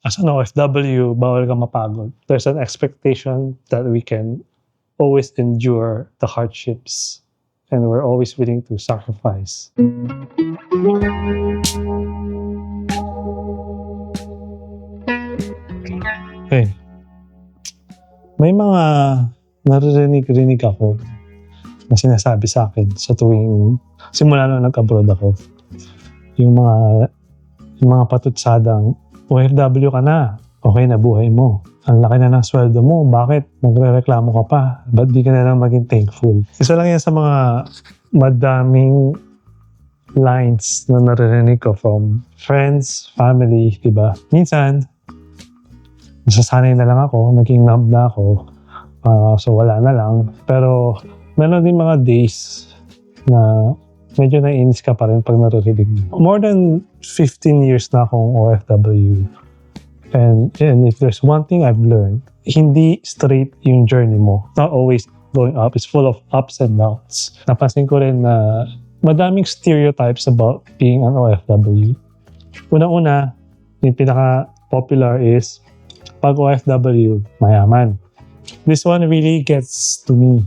as an OFW, bawal ka mapagod. There's an expectation that we can always endure the hardships and we're always willing to sacrifice. Okay. May mga naririnig ako na sinasabi sa akin sa tuwing simula na nag-abroad ako. Yung mga patutsadang, OFW ka na, okay na buhay mo. Ang laki na ng sweldo mo, bakit nagre-reklamo ka pa? Ba't di ka na lang maging thankful? Isa lang yan sa mga madaming lines na naririnig ko from friends, family, diba? Minsan, nasasanay na lang ako, naging numb na ako, so wala na lang. Pero meron din mga days na medyo naiinis ka pa rin pag naririnig mo. More than 15 years na akong OFW. And if there's one thing I've learned, hindi straight yung journey mo. Not always going up. It's full of ups and downs. Napansin ko rin na madaming stereotypes about being an OFW. Una-una, yung pinaka-popular is pag OFW, mayaman. This one really gets to me,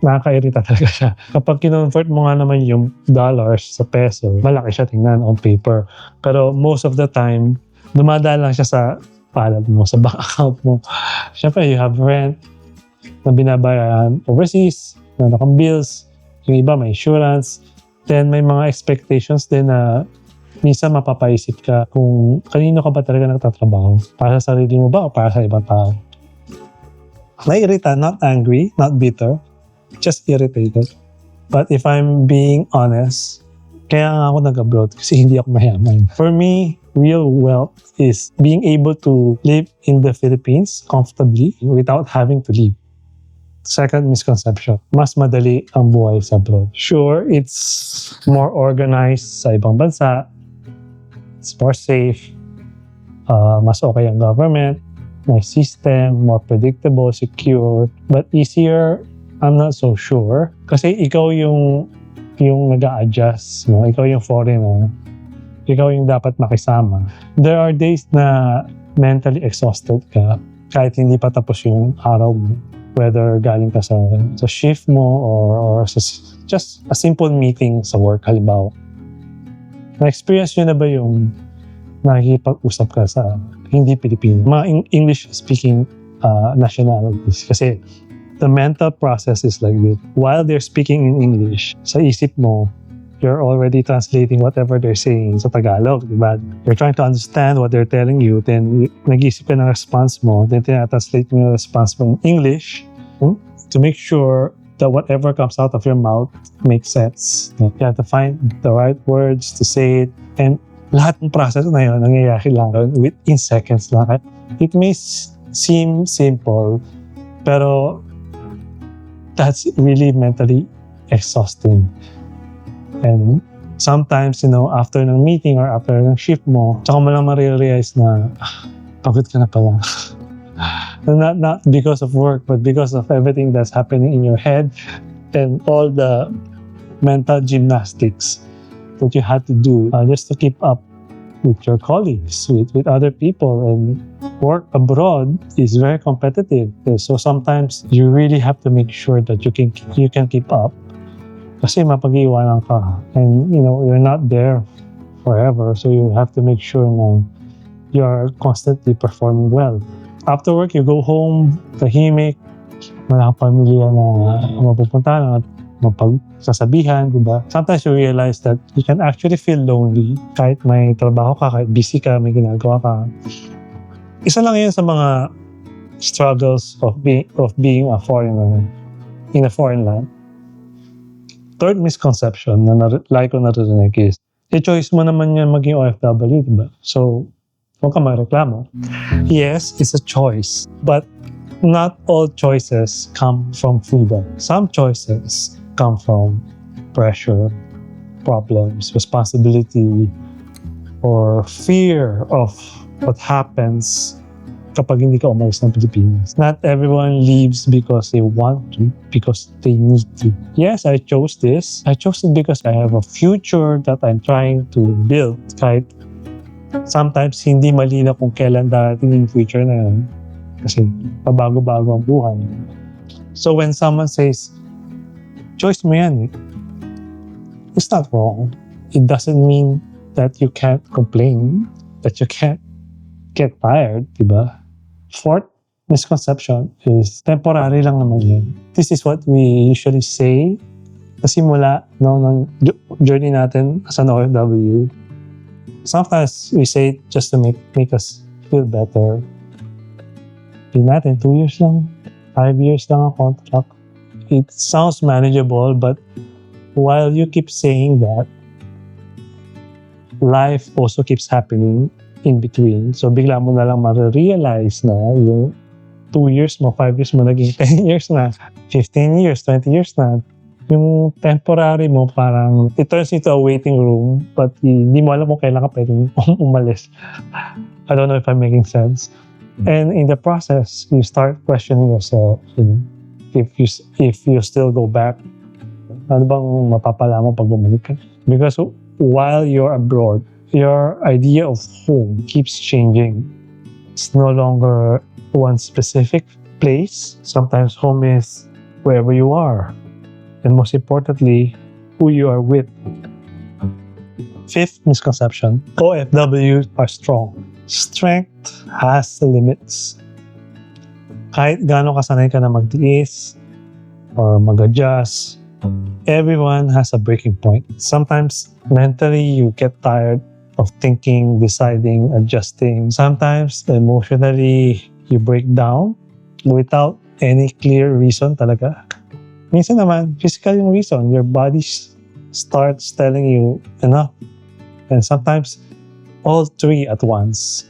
nakakairita talaga siya. Kapag kinonvert mo nga naman yung dollars sa peso, malaki siya tingnan on paper. Pero most of the time, dumadaan lang siya sa palad mo, sa bank account mo. Siyempre, you have rent na binabayaran overseas, meron kang bills, yung iba may insurance. Then may mga expectations din na minsan mapapaisip ka kung kanino ka ba talaga nagtatrabaho. Para sa sarili mo ba o para sa ibang tao? Naiirita, not angry, not bitter, just irritated. But if I'm being honest, kaya nga ako nag-abroad kasi hindi ako mayaman. For me, real wealth is being able to live in the Philippines comfortably without having to leave. Second misconception, mas madali ang buhay sa abroad. Sure, it's more organized sa ibang bansa. It's more safe. Mas okay ang government. May system, more predictable, secure. But easier, I'm not so sure. Kasi ikaw yung nag-a-adjust. Ikaw yung foreigner. Ikaw yung dapat makisama. There are days na mentally exhausted ka kahit hindi pa tapos yung araw mo. Whether galing ka sa shift mo or sa just a simple meeting sa work, halimbawa. Na-experience nyo na ba yung nakikipag-usap ka sa hindi Pilipino? Mga English-speaking nationalities. Kasi the mental process is like this. While they're speaking in English, sa isip mo, you're already translating whatever they're saying sa Tagalog, diba? You're trying to understand what they're telling you, then nag-isip ka ng response mo, then tinatranslate mo yung response mo in English to make sure that whatever comes out of your mouth makes sense. You have to find the right words to say it, and lahat ng process na yun, nangyayari lang within seconds lang. It may seem simple, pero that's really mentally exhausting. And sometimes, after ng meeting or after ng shift mo, tsaka mo lang ma-realize na, pagod ka na pala. Not because of work, but because of everything that's happening in your head and all the mental gymnastics that you had to do just to keep up with your colleagues, with other people. And work abroad is very competitive. So sometimes you really have to make sure that you can keep up. Kasi mapag-iwanan ka. And, you're not there forever. So you have to make sure na you are constantly performing well. After work, you go home, tahimik, wala kang pamilya na mapupuntahan at mapagsasabihan, diba? Sometimes you realize that you can actually feel lonely kahit may trabaho ka, kahit busy ka, may ginagawa ka. Isa lang yun sa mga struggles of being a foreigner in a foreign land. Third misconception na like ko naririnig is, choice mo naman yan maging OFW, diba? So, huwag ka mareklamo. Yes, it's a choice, but not all choices come from freedom. Some choices come from pressure, problems, responsibility, or fear of what happens kapag hindi ka umalis ng Pilipinas. Not everyone leaves because they want to, because they need to. Yes, I chose this. I chose it because I have a future that I'm trying to build. Kahit Sometimes hindi malinaw kung kailan darating yung future na yun. Kasi pabago-bago ang buhay. So when someone says, choice mo yan, it's not wrong. It doesn't mean that you can't complain, that you can't get tired, diba? Fourth misconception is temporary lang naman yun. This is what we usually say sa simula ng journey natin as an OFW. Sometimes we say it just to make us feel better. Hindi natin, 2 years lang, 5 years lang ang contract. It sounds manageable, but while you keep saying that, life also keeps happening in between. So bigla mo na lang ma-realize na yung 2 years mo, 5 years mo, naging 10 years na, 15 years, 20 years na. Yung temporary mo parang it turns into a waiting room, but hindi mo alam kung kailan ka pwedeng umalis. I don't know if I'm making sense. And in the process, you start questioning yourself, if you still go back, ano bang mapapala mo pag bumalik ka? Because while you're abroad, your idea of home keeps changing. It's no longer one specific place. Sometimes home is wherever you are. And most importantly, who you are with. Fifth misconception, OFWs are strong. Strength has limits. Kahit gaano kasanay ka na magtiis or mag-adjust, everyone has a breaking point. Sometimes mentally you get tired of thinking, deciding, adjusting. Sometimes emotionally you break down without any clear reason talaga. Minsan naman, physical yung reason. Your body starts telling you enough. And sometimes, all three at once.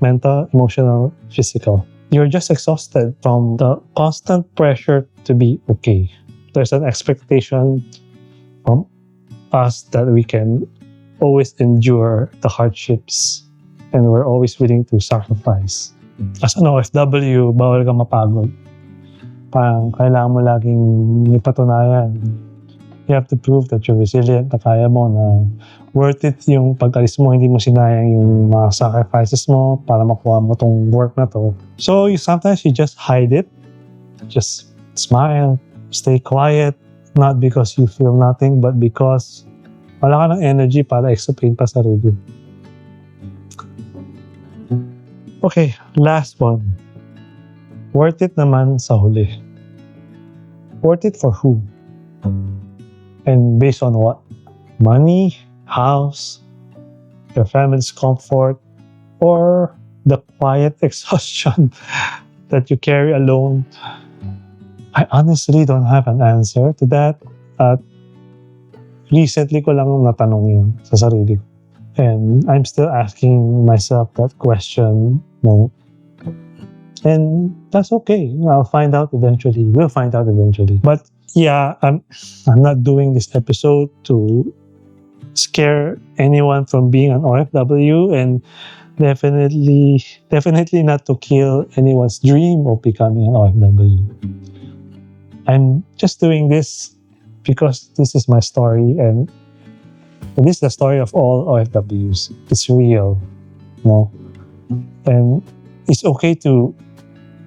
Mental, emotional, physical. You're just exhausted from the constant pressure to be okay. There's an expectation from us that we can always endure the hardships and we're always willing to sacrifice. As an OFW, bawal ka mapagod. Parang kailangan mo laging ipatunayan. You have to prove that you're resilient, na kaya mo, na worth it yung pag-alis mo, hindi mo sinayang yung mga sacrifices mo para makuha mo tong work na to. So sometimes you just hide it, just smile, stay quiet, not because you feel nothing, but because wala ka ng energy para explain pa sarili. Okay, last one. Worth it naman sa huli. Worth it for who? And based on what? Money, house, your family's comfort, or the quiet exhaustion that you carry alone? I honestly don't have an answer to that. At recently ko lang natanong yun sa sarili ko. And I'm still asking myself that question. No? And that's okay. I'll find out eventually. We'll find out eventually. But yeah, I'm not doing this episode to scare anyone from being an OFW, and definitely not to kill anyone's dream of becoming an OFW. I'm just doing this because this is my story, and this is the story of all OFWs. It's real, no? And it's okay to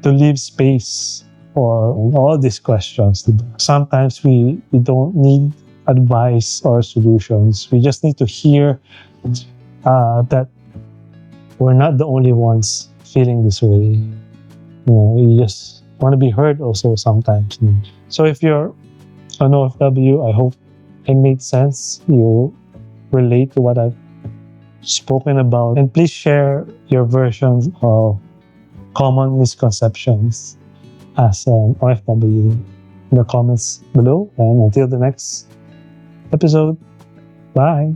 leave space for all these questions. Sometimes we don't need advice or solutions. We just need to hear that we're not the only ones feeling this way. We just want to be heard also sometimes. So if you're an OFW, I hope it made sense. You relate to what I've spoken about. And please share your versions of common misconceptions as an OFW in the comments below. And until the next episode, bye.